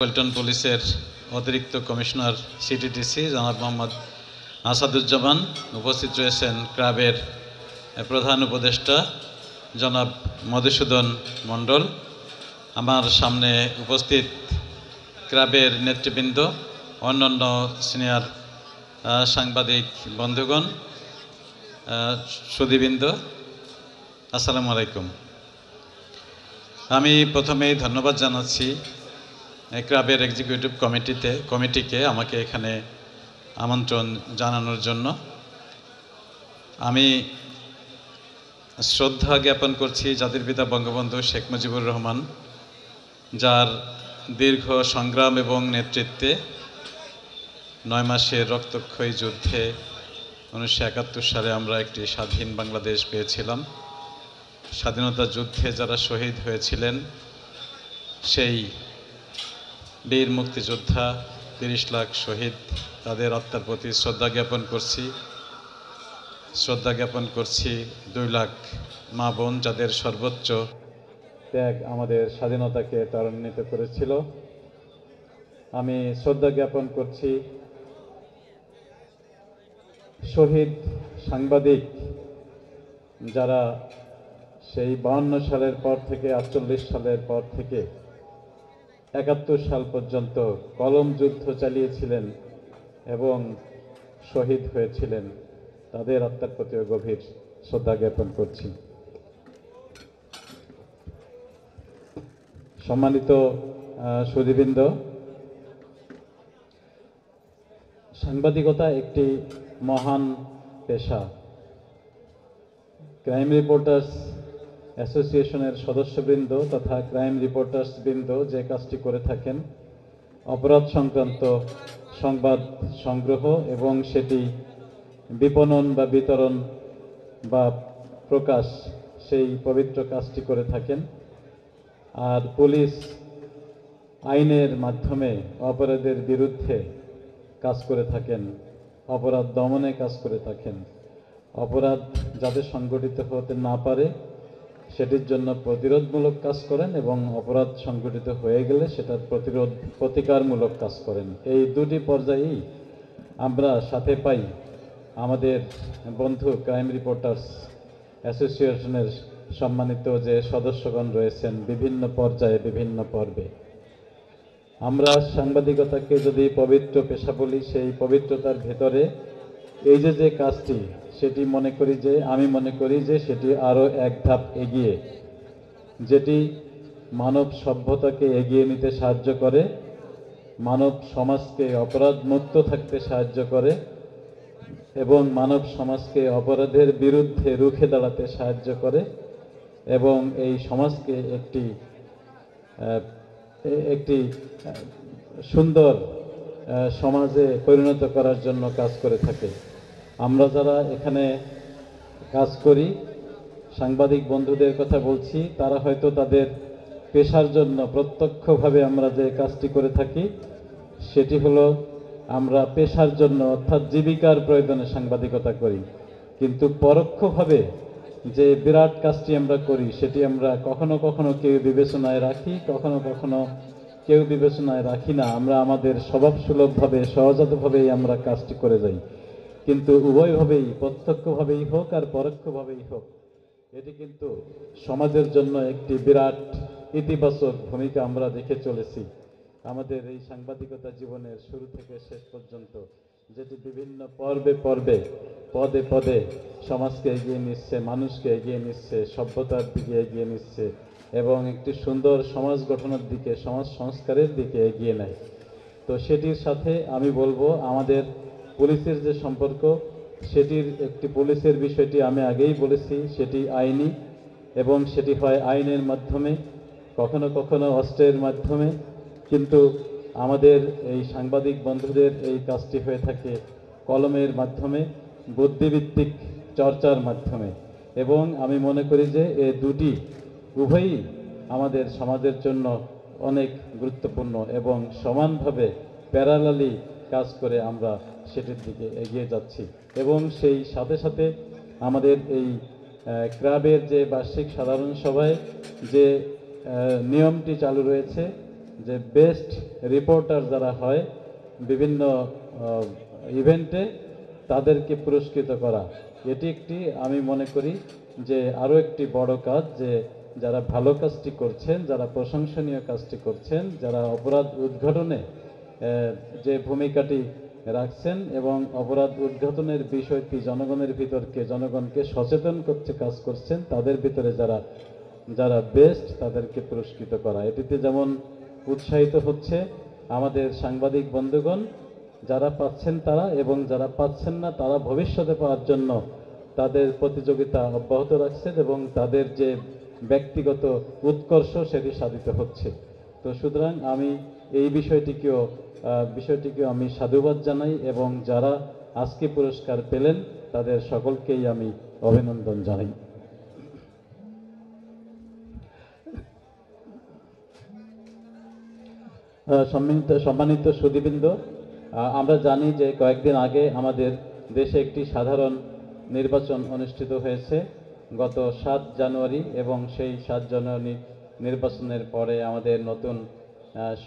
পল্টন পুলিশের অতিরিক্ত commissioner CTTC জনাব মোহাম্মদ আসাদুজ্জামান উপস্থিত রয়েছেন। ক্লাবের প্রধান উপদেষ্টা জনাব মধুসূদন মণ্ডল, আমার সামনে উপস্থিত ক্লাবের নেতৃবৃন্দ, অন্যান্য সিনিয়র সাংবাদিক বন্ধুগণ, সুধীবৃন্দ, আসসালামু আলাইকুম। আমি প্রথমেই ধন্যবাদ জানাচ্ছি ক্লাবের এক্সিকিউটিভ কমিটিকে আমাকে এখানে আমন্ত্রণ জানানোর জন্য। আমি শ্রদ্ধা জ্ঞাপন করছি জাতির পিতা বঙ্গবন্ধু শেখ মুজিবুর রহমান, যার দীর্ঘ সংগ্রাম এবং নেতৃত্বে 9 মাসের রক্তক্ষয়ী যুদ্ধে 1971 সালে আমরা একটি স্বাধীন বাংলাদেশ পেয়েছিলাম। স্বাধীনতা যুদ্ধে যারা শহীদ হয়েছিলেন সেই বীর মুক্তিযোদ্ধা 30 লাখ শহীদ, তাদের আত্মার প্রতি শ্রদ্ধা জ্ঞাপন করছি 2 লাখ মা বোন, যাদের সর্বোচ্চ ত্যাগ আমাদের স্বাধীনতাকে ত্বরান্বিত করেছিল। আমি শ্রদ্ধা জ্ঞাপন করছি শহীদ সাংবাদিক, যারা সেই 52 সালের পর থেকে 48 সালের পর থেকে 71 সাল পর্যন্ত কলম যুদ্ধ চালিয়েছিলেন এবং শহীদ হয়েছিলেন। তাদের আত্মার প্রতিও গভীর শ্রদ্ধা জ্ঞাপন করছি। সম্মানিত সুধীবৃন্দ, সাংবাদিকতা একটি মহান পেশা। ক্রাইম রিপোর্টার্স অ্যাসোসিয়েশনের সদস্যবৃন্দ তথা ক্রাইম রিপোর্টার্স বৃন্দ যে কাজটি করে থাকেন, অপরাধ সংক্রান্ত সংবাদ সংগ্রহ এবং সেটি বিপণন বা বিতরণ বা প্রকাশ, সেই পবিত্র কাজটি করে থাকেন। আর পুলিশ আইনের মাধ্যমে অপরাধের বিরুদ্ধে কাজ করে থাকেন, অপরাধ দমনে কাজ করে থাকেন। অপরাধ যাতে সংগঠিত হতে না পারে সেটির জন্য প্রতিরোধমূলক কাজ করেন এবং অপরাধ সংগঠিত হয়ে গেলে সেটার প্রতিকারমূলক কাজ করেন। এই দুটি পর্যায়েই আমরা সাথে পাই আমাদের বন্ধু ক্রাইম রিপোর্টার্স অ্যাসোসিয়েশনের সম্মানিত যে সদস্যগণ রয়েছেন বিভিন্ন পর্যায়ে বিভিন্ন পর্বে। আমরা সাংবাদিকতাকে যদি পবিত্র পেশা বলি, সেই পবিত্রতার ভেতরে এই যে কাজটি, সেটি আমি মনে করি যে সেটি আরও এক ধাপ এগিয়ে, যেটি মানব সভ্যতাকে এগিয়ে নিতে সাহায্য করে, মানব সমাজকে অপরাধ মুক্ত থাকতে সাহায্য করে এবং মানব সমাজকে অপরাধের বিরুদ্ধে রুখে দাঁড়াতে সাহায্য করে এবং এই সমাজকে একটি সুন্দর সমাজে পরিণত করার জন্য কাজ করে থাকে। আমরা যারা এখানে কাজ করি, সাংবাদিক বন্ধুদের কথা বলছি, তারা হয়তো তাদের পেশার জন্য প্রত্যক্ষভাবে আমরা যে কাজটি করে থাকি সেটি হলো আমরা পেশার জন্য অর্থাৎ জীবিকার প্রয়োজনে সাংবাদিকতা করি, কিন্তু পরোক্ষভাবে যে বিরাট কাজটি আমরা করি সেটি আমরা কখনো কখনো কেউ বিবেচনায় রাখি, কখনো কখনো কেউ বিবেচনায় রাখি না। আমরা আমাদের স্বভাবসুলভভাবে সহজাতভাবেই আমরা কাজটি করে যাই, কিন্তু উভয়ভাবেই, প্রত্যক্ষভাবেই হোক আর পরোক্ষভাবেই হোক, এটি কিন্তু সমাজের জন্য একটি বিরাট ইতিবাচক ভূমিকা আমরা দেখে চলেছি আমাদের এই সাংবাদিকতা জীবনের শুরু থেকে শেষ পর্যন্ত, যেটি বিভিন্ন পদে পদে সমাজকে এগিয়ে নিচ্ছে, মানুষকে এগিয়ে নিচ্ছে, সভ্যতার দিকে এগিয়ে নিচ্ছে এবং একটি সুন্দর সমাজ গঠনের দিকে, সমাজ সংস্কারের দিকে এগিয়ে নেয়। তো সেটির সাথে আমি বলবো আমাদের পুলিশের যে সম্পর্ক, সেটির একটি পুলিশের বিষয়টি আমি আগেই বলেছি, সেটি আইনি এবং সেটি হয় আইনের মাধ্যমে, কখনো কখনো অস্ত্রের মাধ্যমে, কিন্তু আমাদের এই সাংবাদিক বন্ধুদের এই কাজটি হয়ে থাকে কলমের মাধ্যমে, বুদ্ধিভিত্তিক চর্চার মাধ্যমে। এবং আমি মনে করি যে এই দুটি উভয়ই আমাদের সমাজের জন্য অনেক গুরুত্বপূর্ণ এবং সমানভাবে প্যারালালি কাজ করে আমরা সেটির দিকে এগিয়ে যাচ্ছি। এবং সেই সাথে সাথে আমাদের এই ক্লাবের যে বার্ষিক সাধারণ সভায় যে নিয়মটি চালু রয়েছে, যে বেস্ট রিপোর্টার যারা হয় বিভিন্ন ইভেন্টে তাদেরকে পুরস্কৃত করা, এটি একটি আমি মনে করি যে আরও একটি বড় কাজ, যে যারা ভালো কাজটি করছেন, যারা প্রশংসনীয় কাজটি করছেন, যারা অপরাধ উদ্ঘাটনে যে ভূমিকাটি রাখছেন এবং অপরাধ উদ্ঘাটনের বিষয়টি জনগণকে সচেতন করতে কাজ করছেন, তাদের ভিতরে যারা যারা বেস্ট তাদেরকে পুরস্কৃত করা। এটিতে যেমন উৎসাহিত হচ্ছে আমাদের সাংবাদিক বন্ধুগণ, যারা পাচ্ছেন তারা, এবং যারা পাচ্ছেন না তারা ভবিষ্যতে পাওয়ার জন্য তাদের প্রতিযোগিতা অব্যাহত রাখছেন এবং তাদের যে ব্যক্তিগত উৎকর্ষ সেটি সাধিত হচ্ছে। তো সুতরাং আমি এই বিষয়টিকেও আমি সাধুবাদ জানাই এবং যারা আজকে পুরস্কার পেলেন তাদের সকলকেই আমি অভিনন্দন জানাই। সম্মানিত সুধীবৃন্দ, আমরা জানি যে কয়েকদিন আগে আমাদের দেশে একটি সাধারণ নির্বাচন অনুষ্ঠিত হয়েছে গত 7 জানুয়ারি, এবং সেই 7 জানুয়ারি নির্বাচনের পরে আমাদের নতুন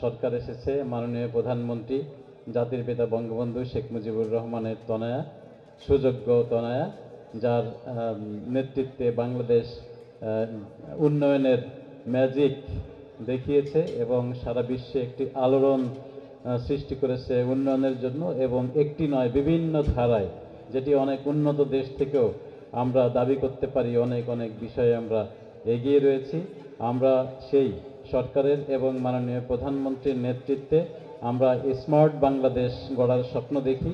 সরকার এসেছে। মাননীয় প্রধানমন্ত্রী জাতির পিতা বঙ্গবন্ধু শেখ মুজিবুর রহমানের তনয়া, সুযোগ্য তনয়া, যার নেতৃত্বে বাংলাদেশ উন্নয়নের ম্যাজিক দেখিয়েছে এবং সারা বিশ্বে একটি আলোড়ন সৃষ্টি করেছে উন্নয়নের জন্য, এবং একটি নয় বিভিন্ন ধারায়, যেটি অনেক উন্নত দেশ থেকেও আমরা দাবি করতে পারি। অনেক বিষয়ে আমরা এগিয়ে রয়েছি। আমরা সেই সরকারের এবং মাননীয় প্রধানমন্ত্রীর নেতৃত্বে আমরা স্মার্ট বাংলাদেশ গড়ার স্বপ্ন দেখি।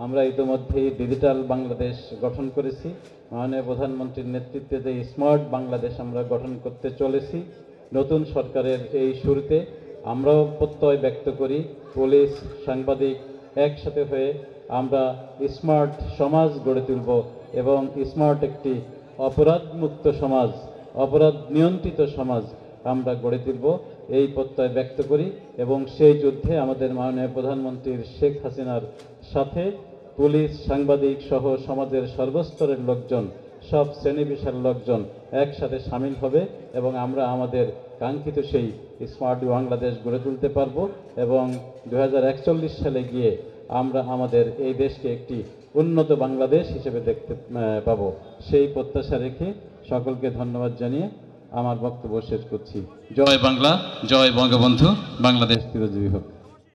আমরা ইতিমধ্যেই ডিজিটাল বাংলাদেশ গঠন করেছি। মাননীয় প্রধানমন্ত্রীর নেতৃত্বে যে স্মার্ট বাংলাদেশ আমরা গঠন করতে চলেছি, নতুন সরকারের এই শুরুতে আমরাও প্রত্যয় ব্যক্ত করি, পুলিশ, সাংবাদিক একসাথে হয়ে আমরা স্মার্ট সমাজ গড়ে তুলব এবং স্মার্ট একটি অপরাধমুক্ত সমাজ, অপরাধ নিয়ন্ত্রিত সমাজ আমরা গড়ে তুলব, এই প্রত্যয় ব্যক্ত করি। এবং সেই যুদ্ধে আমাদের মাননীয় প্রধানমন্ত্রীর শেখ হাসিনার সাথে পুলিশ, সাংবাদিক সহ সমাজের সর্বস্তরের লোকজন, সব শ্রেণী পেশার লোকজন একসাথে সামিল হবে এবং আমরা আমাদের কাঙ্ক্ষিত সেই স্মার্ট বাংলাদেশ গড়ে তুলতে পারব এবং 2041 সালে গিয়ে আমরা আমাদের এই দেশকে একটি উন্নত বাংলাদেশ হিসেবে দেখতে পাবো। সেই প্রত্যাশা রেখে সকলকে ধন্যবাদ জানিয়ে আমার বক্তব্য শেষ করছি। জয় বাংলা, জয় বঙ্গবন্ধু, বাংলাদেশ চিরজীবী হোক।